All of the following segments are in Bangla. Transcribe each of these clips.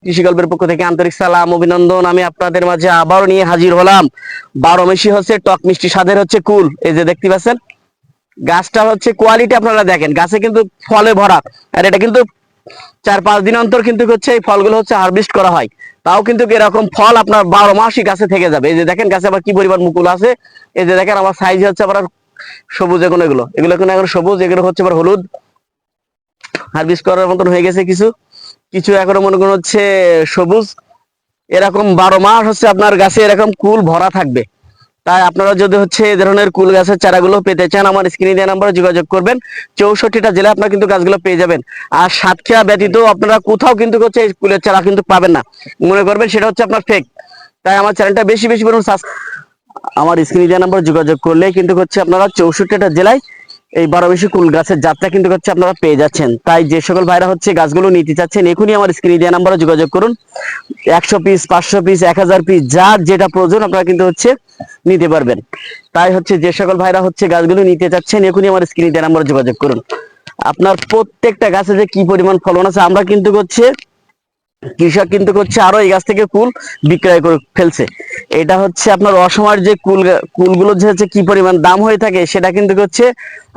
কৃষি গল্পের পক্ষ থেকে আন্তরিক সালাম অভিনন্দন। আমি আপনাদের মাঝে আবারও নিয়ে হাজির হলাম 12 মাসি হচ্ছে টক মিষ্টি স্বাদের হচ্ছে কুল। এই যে দেখতে পাচ্ছেন গাছটা হচ্ছে কোয়ালিটি, আপনারা দেখেন গাছে কিন্তু ফলে ভরা। আর এটা কিন্তু 4-5 দিন অন্তর কিন্তু হচ্ছে এই ফলগুলো হচ্ছে হারভেস্ট করা হয়। তাও কিন্তু এরকম ফল আপনার 12 মাসই গাছে থেকে যাবে। এই যে দেখেন গাছে আবার কি পরিমাণ মুকুল আছে। এই যে দেখেন আমার সাইজ হচ্ছে আবার সবুজ, এগুলো এগুলো কিন্তু এখন সবুজ, এগুলো হচ্ছে আবার হলুদ। হারভেস্ট করার মতন হয়ে গেছে কিছু কিছু, এখনো মনে করুন হচ্ছে সবুজ। এরকম 12 মাস হচ্ছে আপনার গাছে এরকম কুল ভরা থাকবে। তাই আপনারা যদি হচ্ছে এই ধরনের কুল গাছের চারাগুলো পেতে চান, আমার স্ক্রিনে দেওয়া নাম্বারে যোগাযোগ করবেন। 64টা জেলায় আপনারা কিন্তু গাছগুলো পেয়ে যাবেন। আর সাতক্ষীরা ব্যতীত আপনারা কোথাও কিন্তু হচ্ছে এই কুলের চারা কিন্তু পাবেন না, মনে করবেন সেটা হচ্ছে আপনার ফেক। তাই আমার চ্যানেলটা বেশি বেশি পরিমাণ আমার স্ক্রিনে দেওয়া নাম্বারে যোগাযোগ করলে কিন্তু হচ্ছে আপনারা 64টা জেলায় এই 12 মাসি কুল গাছের জাতটা কিন্তু হচ্ছে আপনারা পেয়ে যাচ্ছেন। তাই যে সকল ভাইরা হচ্ছে গাছগুলো নিতে চাচ্ছেন এখনই আমার স্ক্রিনে দেওয়া নাম্বারে যোগাযোগ করুন। 100 পিস, 500 পিস, 1000 পিস, যার যেটা প্রয়োজন আপনারা কিন্তু হচ্ছে নিতে পারবেন। তাই হচ্ছে যে সকল ভাইরা হচ্ছে গাছগুলো নিতে চাচ্ছেন এখনই আমার স্ক্রিনে দেওয়া নাম্বারে যোগাযোগ করুন। আপনার প্রত্যেকটা গাছে যে কি পরিমাণ ফলন আছে, আমরা কিন্তু হচ্ছে কৃষক কিন্তু হচ্ছে আরো এই গাছ থেকে কুল বিক্রয় করে ফেলছে। এটা হচ্ছে আপনার অসময়ের যে কুলগুলো যে হচ্ছে কি পরিমাণ দাম হয়ে থাকে সেটা কিন্তু হচ্ছে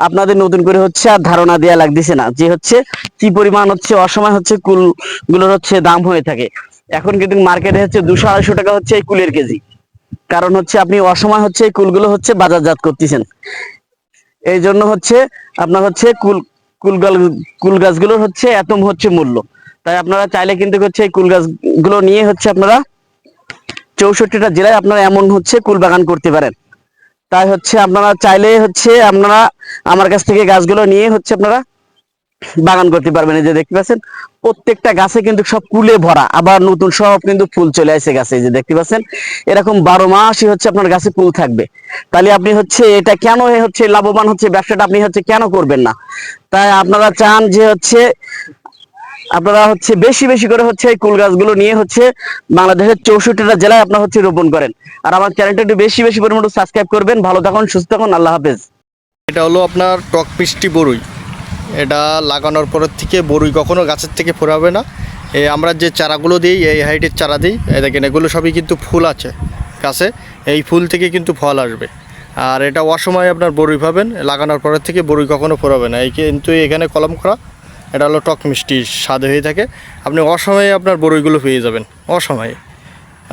আপনাদের নতুন করে হচ্ছে আর ধারণা দেওয়া লাগতেছে না, যে হচ্ছে কি পরিমাণ হচ্ছে অসময় হচ্ছে কুলগুলোর হচ্ছে দাম হয়ে থাকে। এখন কিন্তু মার্কেটে হচ্ছে 200-250 টাকা হচ্ছে এই কুলের কেজি। কারণ হচ্ছে আপনি অসময় হচ্ছে এই কুলগুলো হচ্ছে বাজারজাত করতেছেন। এই জন্য হচ্ছে আপনার হচ্ছে কুল গাছগুলোর হচ্ছে এত হচ্ছে মূল্য। তাই আপনারা চাইলে কিন্তু হচ্ছে এই কুল গাছগুলো নিয়ে হচ্ছে আপনারা 64টা জেলায় আপনারা এমন হচ্ছে কুল বাগান করতে পারেন। তাই হচ্ছে আপনারা চাইলে হচ্ছে আপনারা আমার কাছ থেকে গাছগুলো নিয়ে হচ্ছে আপনারা বাগান করতে পারবেন। এই যে দেখতে পাচ্ছেন প্রত্যেকটা গাছে কিন্তু সব কুলে ভরা, আবার নতুন সব কিন্তু ফুল চলে আসে গাছে। এই যে দেখতে পাচ্ছেন এরকম 12 মাসই হচ্ছে আপনার গাছে ফুল থাকবে। তাহলে আপনি হচ্ছে এটা কেন হচ্ছে লাভবান হচ্ছে ব্যবসাটা আপনি হচ্ছে কেন করবেন না? তাই আপনারা চান যে হচ্ছে আপনারা হচ্ছে বেশি বেশি করে হচ্ছে এই কুল গাছগুলো নিয়ে হচ্ছে বাংলাদেশের 64টা জেলায় আপনারা হচ্ছে রোপণ করেন। আর আমার চ্যানেলটা একটু বেশি বেশি পরিমাণে সাবস্ক্রাইব করবেন। ভালো থাকুন, সুস্থ থাকুন, আল্লাহ হাফেজ। এটা হলো আপনার টক মিষ্টি বরুই। এটা লাগানোর পরের থেকে বরুই কখনো গাছের থেকে ফোরাবে না। আমরা যে চারাগুলো দিই এই হাইটের চারা দিই, দেখেন এগুলো সবই কিন্তু ফুল আছে গাছে, এই ফুল থেকে কিন্তু ফল আসবে। আর এটা অসময়ে আপনার বরুই পাবেন, লাগানোর পরের থেকে বরুই কখনো ফোরাবে না। এই কিন্তু এখানে কলম করা, এটা হলো টক মিষ্টি স্বাদ হয়ে থাকে। আপনি অসময়ে আপনার বরুইগুলো পেয়ে যাবেন। অসময়ে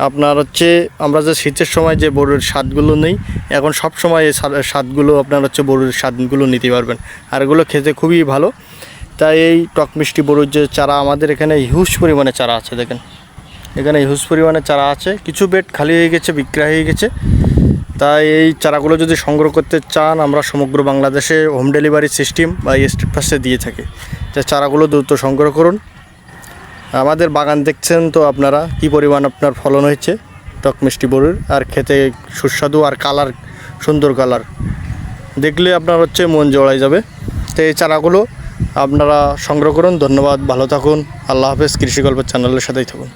আপনার হচ্ছে আমরা যে শীতের সময় যে বরুইয়ের স্বাদগুলো নেই, এখন সব সময় এই স্বাদগুলো আপনার হচ্ছে বরুইয়ের স্বাদগুলো নিতে পারবেন। আর এগুলো খেতে খুবই ভালো। তাই এই টক মিষ্টি বরুইর যে চারা আমাদের এখানে হিউজ পরিমাণে চারা আছে, দেখেন এখানে হিউজ পরিমাণে চারা আছে। কিছু বেড খালি হয়ে গেছে, বিক্রি হয়ে গেছে। তাই এই চারাগুলো যদি সংগ্রহ করতে চান, আমরা সমগ্র বাংলাদেশে হোম ডেলিভারি সিস্টেম বা স্ট্রিট ফাস্টে দিয়ে থাকি। তাই চারাগুলো দ্রুত সংগ্রহ করুন। আমাদের বাগান দেখছেন তো আপনারা কি পরিমাণ আপনার ফলন হয়েছে টক মিষ্টি বরুইর, আর খেতে সুস্বাদু, আর কালার সুন্দর কালার দেখলে আপনার হচ্ছে মন জড়াই যাবে। তো এই চারাগুলো আপনারা সংগ্রহ করুন। ধন্যবাদ, ভালো থাকুন, আল্লাহ হাফেজ। কৃষি গল্পের চ্যানেলের সাথেই থাকুন।